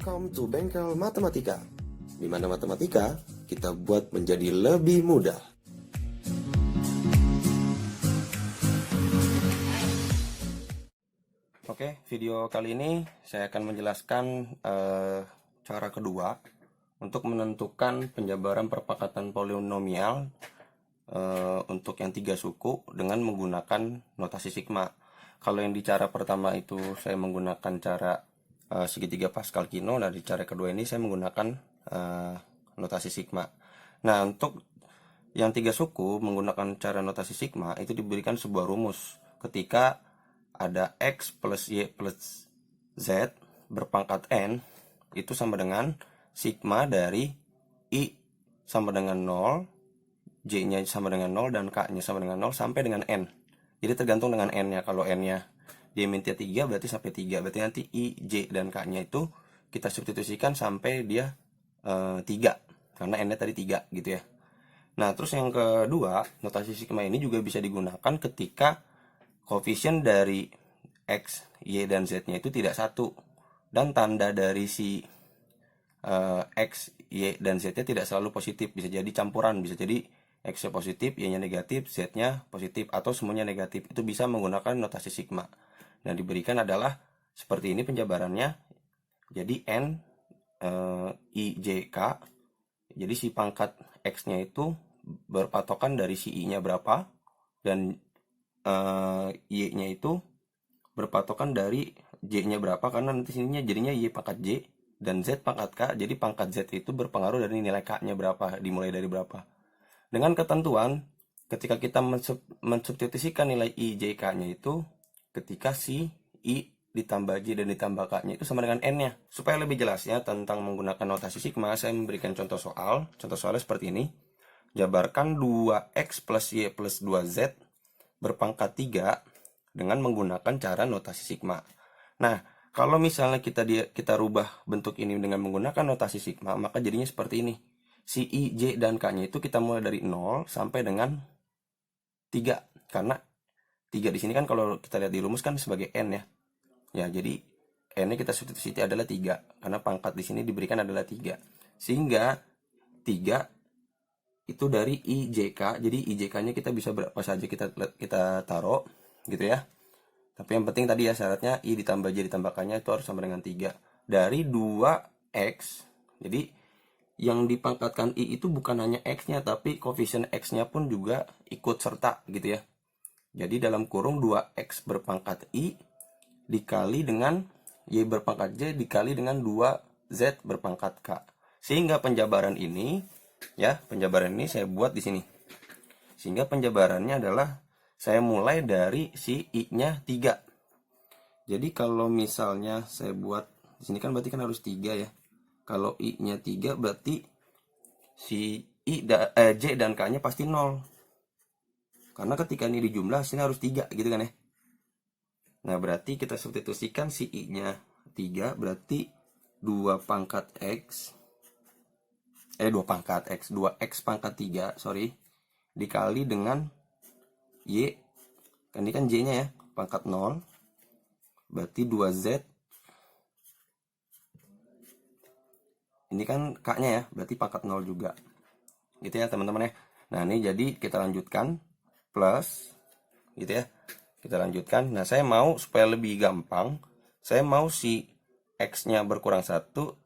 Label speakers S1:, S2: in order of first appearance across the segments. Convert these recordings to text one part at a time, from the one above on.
S1: Welcome to Bengkel Matematika, di mana matematika kita buat menjadi lebih mudah. Oke, video kali ini saya akan menjelaskan cara kedua untuk menentukan penjabaran perpakatan polinomial untuk yang 3 suku dengan menggunakan notasi sigma. Kalau yang di cara pertama itu saya menggunakan cara segitiga Pascal-Kino, dan di cara kedua ini saya menggunakan notasi sigma. Nah, untuk yang 3 suku menggunakan cara notasi sigma itu diberikan sebuah rumus ketika ada x plus y plus z berpangkat n itu sama dengan sigma dari i sama dengan 0, j-nya sama dengan 0, dan k-nya sama dengan 0 sampai dengan n. Jadi tergantung dengan n-nya. Kalau n-nya dia minta 3 berarti sampai 3. Berarti nanti i, j, dan k-nya itu kita substitusikan sampai dia 3. Karena n-nya tadi 3 gitu ya. Nah, terus yang kedua, notasi sigma ini juga bisa digunakan ketika koefisien dari x, y, dan z-nya itu tidak satu. Dan tanda dari si x, y, dan z-nya tidak selalu positif. Bisa jadi campuran, bisa jadi x-nya positif, y-nya negatif, z-nya positif, atau semuanya negatif. Itu bisa menggunakan notasi sigma. Dan diberikan adalah seperti ini penjabarannya. Jadi n, i, j, k. Jadi si pangkat x-nya itu berpatokan dari si i-nya berapa, dan y-nya itu berpatokan dari j-nya berapa, karena nanti sininya jadinya y pangkat j dan z pangkat k. Jadi pangkat z itu berpengaruh dari nilai k-nya berapa, dimulai dari berapa. Dengan ketentuan ketika kita mensubstitusikan nilai i, j, k-nya itu ketika si i ditambah j dan ditambah k-nya itu sama dengan n-nya. Supaya lebih jelasnya tentang menggunakan notasi sigma, saya memberikan contoh soal. Contoh soalnya seperti ini. Jabarkan 2x plus y plus 2z berpangkat 3 dengan menggunakan cara notasi sigma. Nah, kalau misalnya kita rubah bentuk ini dengan menggunakan notasi sigma, maka jadinya seperti ini. Si i, j, dan k-nya itu kita mulai dari 0 sampai dengan 3. Karena 3 di sini kan kalau kita lihat di rumus kan sebagai n ya. Ya, jadi n-nya kita substitusi adalah 3 karena pangkat di sini diberikan adalah 3. Sehingga 3 itu dari i, j, k. Jadi i, j, k-nya kita bisa berapa saja kita taruh gitu ya. Tapi yang penting tadi ya syaratnya i ditambah j ditambah k-nya itu harus sama dengan 3 dari 2x. Jadi yang dipangkatkan i itu bukan hanya x-nya, tapi koefisien x-nya pun juga ikut serta gitu ya. Jadi dalam kurung 2x berpangkat i dikali dengan y berpangkat j dikali dengan 2z berpangkat k. Sehingga penjabaran ini ya, penjabaran ini saya buat di sini. Sehingga penjabarannya adalah saya mulai dari si i-nya 3. Jadi kalau misalnya saya buat di sini kan berarti kan harus 3 ya. Kalau i-nya 3 berarti si j dan k-nya pasti 0. Karena ketika ini dijumlah sini harus 3 gitu kan ya. Nah, berarti kita substitusikan si i-nya 3 berarti 2 pangkat x 2x pangkat 3, sorry, dikali dengan y, kan ini kan j-nya ya, pangkat 0, berarti 2z, ini kan k-nya ya, berarti pangkat 0 juga, gitu ya teman-teman ya. Nah, ini jadi kita lanjutkan, plus, gitu ya, kita lanjutkan. Nah, saya mau supaya lebih gampang, saya mau si x-nya berkurang 1,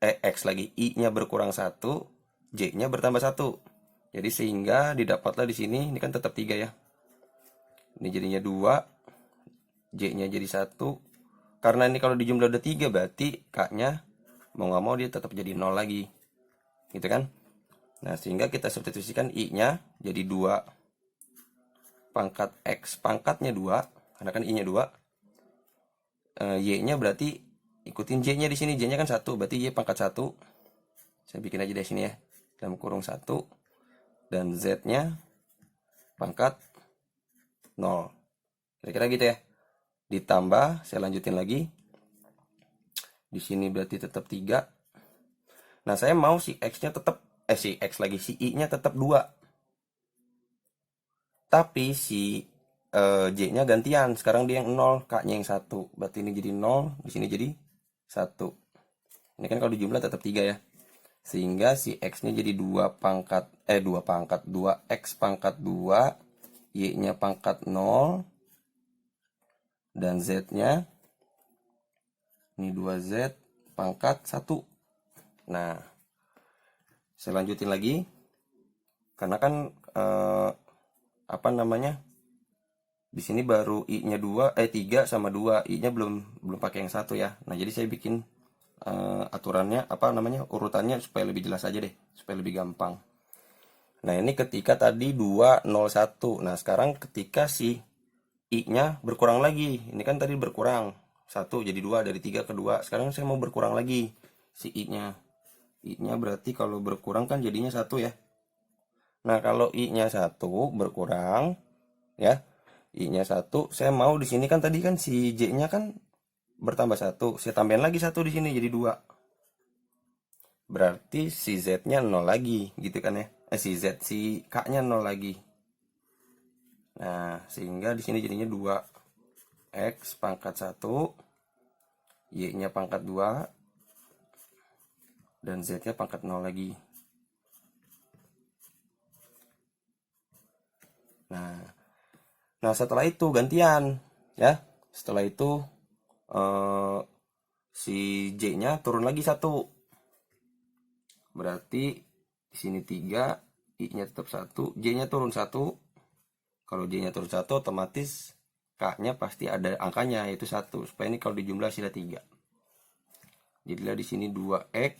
S1: x lagi, i-nya berkurang 1, j-nya bertambah 1. Jadi sehingga didapatlah di sini, ini kan tetap 3 ya. Ini jadinya 2, j-nya jadi 1. Karena ini kalau dijumlah udah 3 berarti k-nya mau nggak mau dia tetap jadi 0 lagi. Gitu kan? Nah, sehingga kita substitusikan i-nya jadi 2 pangkat x pangkatnya 2, karena kan i-nya 2. Y-nya berarti ikutin j-nya di sini, j-nya kan 1, berarti y pangkat 1. Saya bikin aja di sini ya. Dalam kurung 1 dan z-nya pangkat 0. Kira-kira gitu ya. Ditambah, saya lanjutin lagi. Di sini berarti tetap 3. Nah, saya mau si x-nya tetap si i-nya tetap 2. Tapi si j-nya gantian. Sekarang dia yang 0, k-nya yang 1. Berarti ini jadi 0, di sini jadi 1. Ini kan kalau dijumlah tetap 3 ya. Sehingga si X-nya jadi 2X pangkat 2, Y-nya pangkat 0, dan Z-nya ini 2Z pangkat 1. Nah, saya lanjutin lagi. Karena kan apa namanya? Di sini baru I-nya 3 sama 2, I-nya belum pakai yang 1 ya. Nah, jadi saya bikin aturannya urutannya supaya lebih jelas aja deh, supaya lebih gampang. Nah, ini ketika tadi 2 0 1. Nah, sekarang ketika si I-nya berkurang lagi. Ini kan tadi berkurang 1 jadi 2, dari 3 ke 2. Sekarang saya mau berkurang lagi si I-nya. I-nya berarti kalau berkurang kan jadinya 1 ya. Nah, kalau I-nya 1 berkurang ya. I-nya 1, saya mau di sini kan tadi kan si J-nya kan bertambah 1. Saya tambahin lagi 1 di sini jadi 2. Berarti si Z-nya 0 lagi gitu kan ya. Si K-nya 0 lagi. Nah, sehingga di sini jadinya 2X pangkat 1, Y-nya pangkat 2, dan Z-nya pangkat 0 lagi. Nah, setelah itu gantian ya. Setelah itu si J-nya turun lagi 1. Berarti di sini 3, I-nya tetap 1, J-nya turun 1. Kalau J-nya turun 1, otomatis K-nya pasti ada angkanya yaitu 1. Supaya ini kalau dijumlah sila 3. Jadilah di sini 2X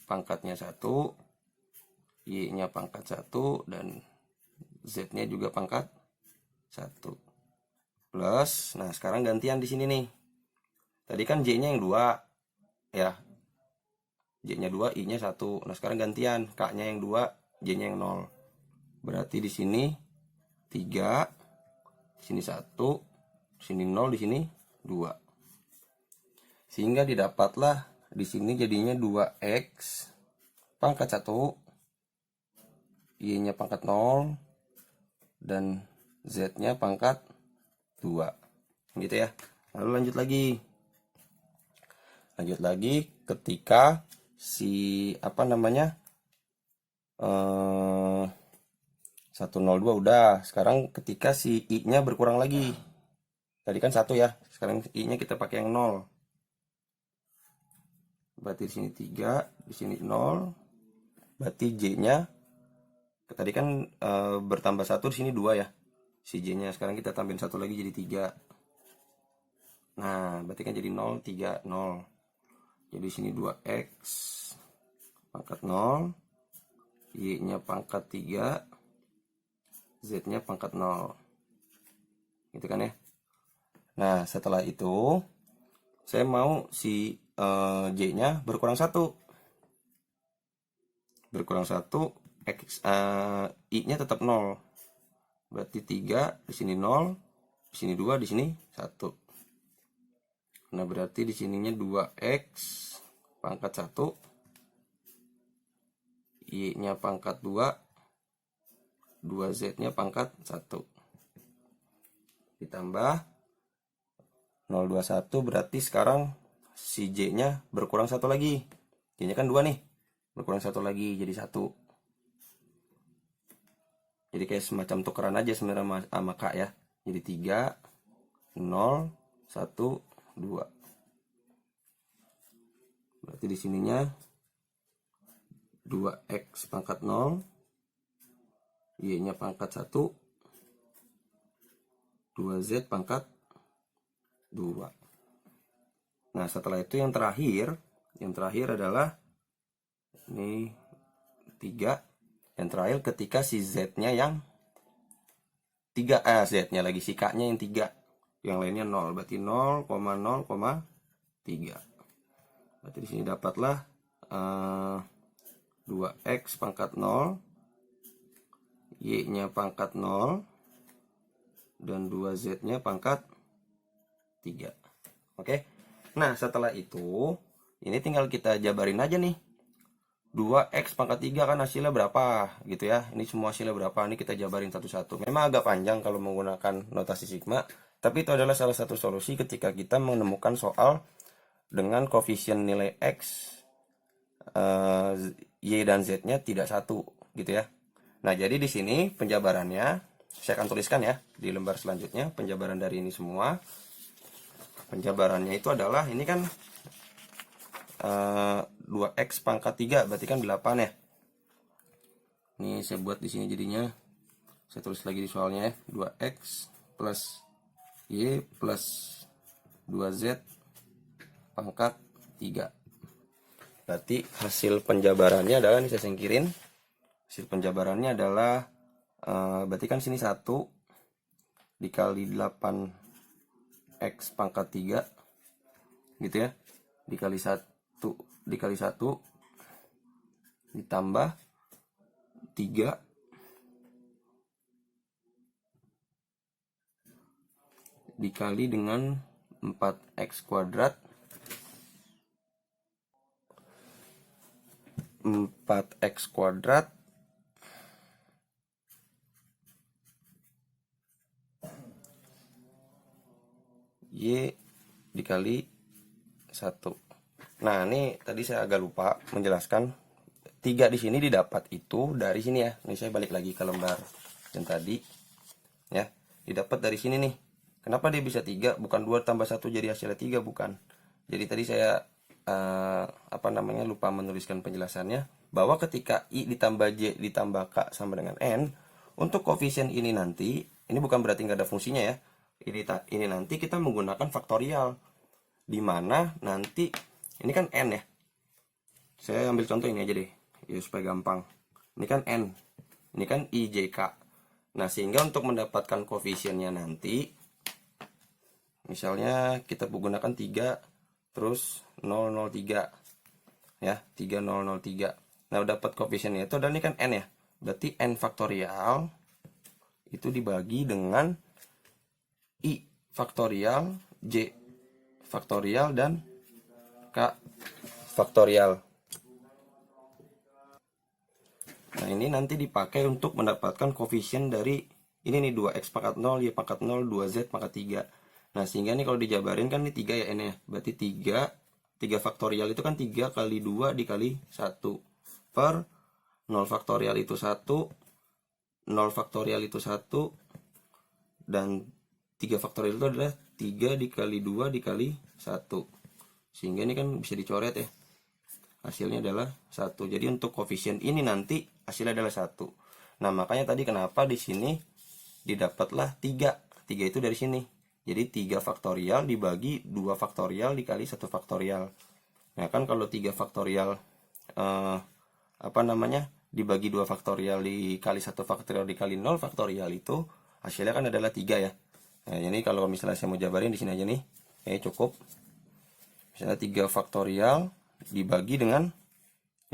S1: pangkatnya 1, Y-nya pangkat 1, dan Z-nya juga pangkat 1. Plus, nah sekarang gantian di sini nih. Tadi kan J-nya yang 2 ya. J-nya 2, I-nya 1. Nah, sekarang gantian, K-nya yang 2, J-nya yang 0. Berarti di sini 3, di sini 1, di sini 0, di sini 2. Sehingga didapatlah di sini jadinya 2X pangkat 1, Y-nya pangkat 0, dan Z-nya pangkat 2. Gitu ya. Lalu lanjut lagi ketika si 102 udah. Sekarang ketika si I-nya berkurang lagi. Tadi kan 1 ya. Sekarang I-nya kita pakai yang 0. Berarti di sini 3, di sini 0. Berarti J-nya tadi kan bertambah 1, di sini 2 ya. Si J-nya sekarang kita tambahin 1 lagi jadi 3. Nah, berarti kan jadi 0, 3, 0. Jadi di sini 2X pangkat 0, Y-nya pangkat 3, Z-nya pangkat 0. Gitu kan ya. Nah, setelah itu saya mau si J-nya berkurang 1. Berkurang 1, I-nya tetap 0. Berarti 3, di sini 0, di sini 2, di sini 1. Nah, berarti di sininya 2X pangkat 1, Y-nya pangkat 2, 2Z-nya pangkat 1. Ditambah 021, berarti sekarang si J-nya berkurang 1 lagi. J-nya kan 2 nih. Berkurang 1 lagi jadi 1. Jadi kayak semacam tukeran aja sebenarnya sama K ya. Jadi 3, 0, 1, 2. Berarti di sininya 2X pangkat 0, Y-nya pangkat 1, 2Z pangkat 2. Nah, setelah itu yang terakhir adalah ini 3. Yang terakhir ketika si Z-nya yang 3, Z-nya lagi si K-nya yang 3. Yang lainnya 0, berarti 0,0,3. Berarti di sini dapatlah 2X pangkat 0, Y-nya pangkat 0, dan 2Z-nya pangkat 3. Oke. Nah, setelah itu ini tinggal kita jabarin aja nih. 2X pangkat 3 kan hasilnya berapa gitu ya. Ini semua hasilnya berapa, ini kita jabarin satu-satu. Memang agak panjang kalau menggunakan notasi sigma, tapi itu adalah salah satu solusi ketika kita menemukan soal dengan koefisien nilai X Y dan Z-nya tidak satu gitu ya. Nah, jadi di sini penjabarannya saya akan tuliskan ya di lembar selanjutnya penjabaran dari ini semua. Penjabarannya itu adalah ini kan 2x pangkat 3 berarti kan 8 ya. Ini saya buat di sini jadinya saya tulis lagi di soalnya ya, 2x plus y plus 2z pangkat 3. Berarti hasil penjabarannya adalah, ini saya singkirin. Hasil penjabarannya adalah berarti kan sini 1 dikali 8x pangkat 3 gitu ya, dikali 1 ditambah 3 dikali dengan 4x kuadrat 4x kuadrat y dikali 1. Nah, ini tadi saya agak lupa menjelaskan 3 di sini didapat itu dari sini ya. Ini saya balik lagi ke lembar yang tadi ya. Didapat dari sini nih. Kenapa dia bisa 3 bukan 2 tambah 1 jadi hasilnya 3, bukan. Jadi tadi saya lupa menuliskan penjelasannya bahwa ketika I ditambah J ditambah K sama dengan N, untuk koefisien ini nanti, ini bukan berarti nggak ada fungsinya ya. Ini nanti kita menggunakan faktorial, dimana nanti ini kan N ya. Saya ambil contoh ini aja deh ya supaya gampang. Ini kan N, ini kan I, J, K. Nah, sehingga untuk mendapatkan koefisiennya nanti, misalnya kita menggunakan 3 terus 003 ya, 3003. Nah, dapat koefisiennya itu, dan ini kan N ya. Berarti N faktorial itu dibagi dengan I faktorial, J faktorial, dan K faktorial. Nah, ini nanti dipakai untuk mendapatkan koefisien dari ini nih, 2x pangkat 0, y pangkat 0, 2z pangkat 3. Nah, sehingga nih kalau dijabarin kan ini 3 ya N ya. Berarti 3 faktorial itu kan 3 kali 2 dikali 1 per 0 faktorial itu 1, 0 faktorial itu 1, dan 3 faktorial itu adalah 3 dikali 2 dikali 1. Sehingga ini kan bisa dicoret ya. Hasilnya adalah 1. Jadi untuk koefisien ini nanti hasilnya adalah 1. Nah, makanya tadi kenapa di sini didapatlah 3. 3 itu dari sini. Jadi 3 faktorial dibagi 2 faktorial dikali 1 faktorial. Nah, kan kalau 3 faktorial dibagi 2 faktorial dikali 1 faktorial dikali 0 faktorial itu hasilnya kan adalah 3 ya. Nah, ini kalau misalnya saya mau jabarin di sini aja nih. Cukup. Misalnya 3 faktorial dibagi dengan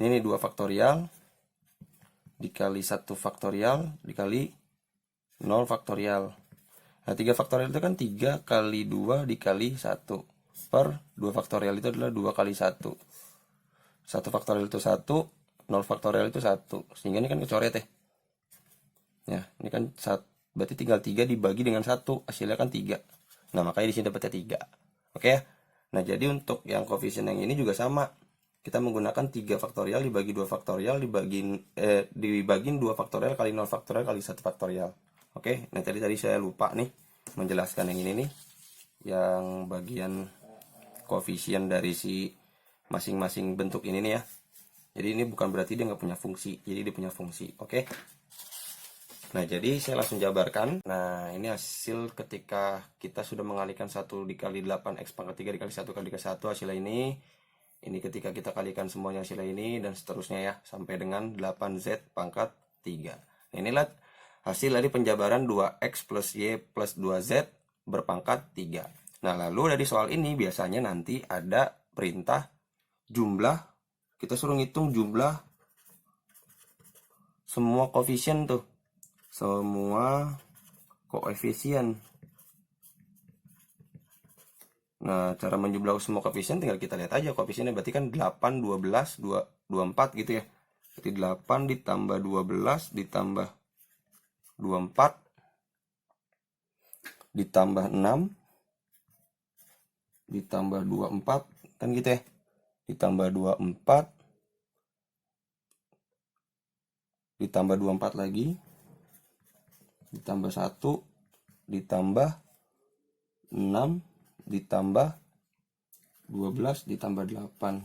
S1: ini nih 2 faktorial dikali 1 faktorial dikali 0 faktorial. Nah, 3 faktorial itu kan 3 kali 2 dikali 1 per 2 faktorial itu adalah 2 kali 1. 1 faktorial itu 1, 0 faktorial itu 1. Sehingga ini kan kecoret ya. Ya, ini kan berarti tinggal 3 dibagi dengan 1, hasilnya kan 3. Nah, makanya di sini dapatnya 3. Oke ya. Nah, jadi untuk yang koefisien yang ini juga sama. Kita menggunakan 3 faktorial dibagi 2 faktorial dibagi 2 faktorial kali 0 faktorial kali 1 faktorial. Oke, nah tadi saya lupa nih menjelaskan yang ini nih. Yang bagian koefisien dari si masing-masing bentuk ini nih ya. Jadi ini bukan berarti dia nggak punya fungsi. Jadi dia punya fungsi. Oke. Nah, jadi saya langsung jabarkan. Nah, ini hasil ketika kita sudah mengalihkan 1 dikali 8x pangkat 3 dikali 1 kali 1 hasilnya ini. Ini ketika kita kalikan semuanya hasilnya ini, dan seterusnya ya, sampai dengan 8z pangkat 3. Nah, inilah hasil dari penjabaran 2x plus y plus 2z berpangkat 3. Nah, lalu dari soal ini biasanya nanti ada perintah jumlah. Kita suruh ngitung jumlah semua koefisien tuh. Semua koefisien. Nah, cara menjumlah semua koefisien tinggal kita lihat aja koefisiennya. Berarti kan 8, 12, 24 gitu ya. Berarti 8 ditambah 12 ditambah 24 ditambah 6 ditambah 24 kan gitu ya. Ditambah 24 ditambah 24 lagi, ditambah 1, ditambah 6, ditambah 12, ditambah 8.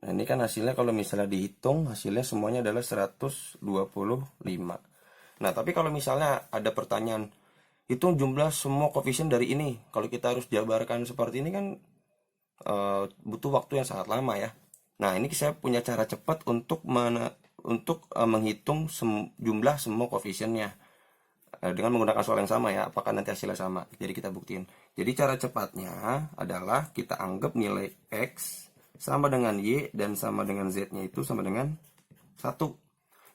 S1: Nah, ini kan hasilnya kalau misalnya dihitung, hasilnya semuanya adalah 125. Nah, tapi kalau misalnya ada pertanyaan, hitung jumlah semua koefisien dari ini. Kalau kita harus jabarkan seperti ini kan butuh waktu yang sangat lama ya. Nah, ini saya punya cara cepat untuk menghitung jumlah semua koefisiennya dengan menggunakan soal yang sama ya. Apakah nanti hasilnya sama? Jadi kita buktiin. Jadi cara cepatnya adalah kita anggap nilai X sama dengan Y dan sama dengan Z-nya itu sama dengan 1.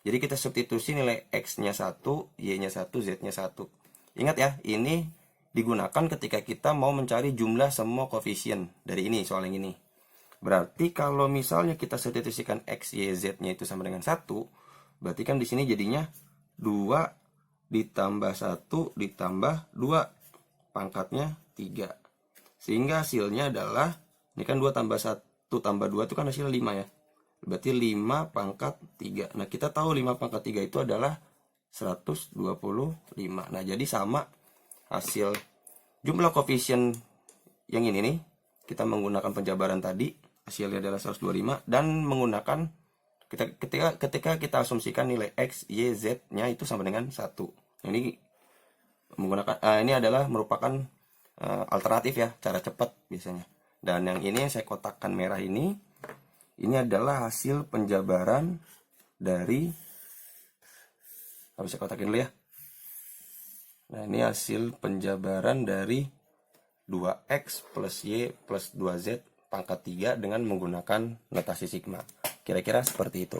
S1: Jadi kita substitusi nilai X-nya 1, Y-nya 1, Z-nya 1. Ingat ya, ini digunakan ketika kita mau mencari jumlah semua koefisien dari ini, soal yang ini. Berarti kalau misalnya kita substitusikan X, Y, Z-nya itu sama dengan 1, berarti kan di sini jadinya 2 ditambah 1 ditambah 2, pangkatnya 3. Sehingga hasilnya adalah, ini kan 2 tambah 1 tambah 2 itu kan hasilnya 5 ya. Berarti 5 pangkat 3. Nah, kita tahu 5 pangkat 3 itu adalah 125. Nah, jadi sama hasil jumlah koefisien yang ini nih. Kita menggunakan penjabaran tadi, hasilnya adalah 125 dan menggunakan ketika kita asumsikan nilai X, Y, Z-nya itu sama dengan 1. Ini menggunakan ini adalah merupakan alternatif ya, cara cepat biasanya. Dan yang ini yang saya kotakkan merah ini adalah hasil penjabaran dari, harus saya kotakin dulu ya. Nah, ini hasil penjabaran dari 2X plus Y plus 2Z pangkat 3 dengan menggunakan notasi sigma. Kira-kira seperti itu.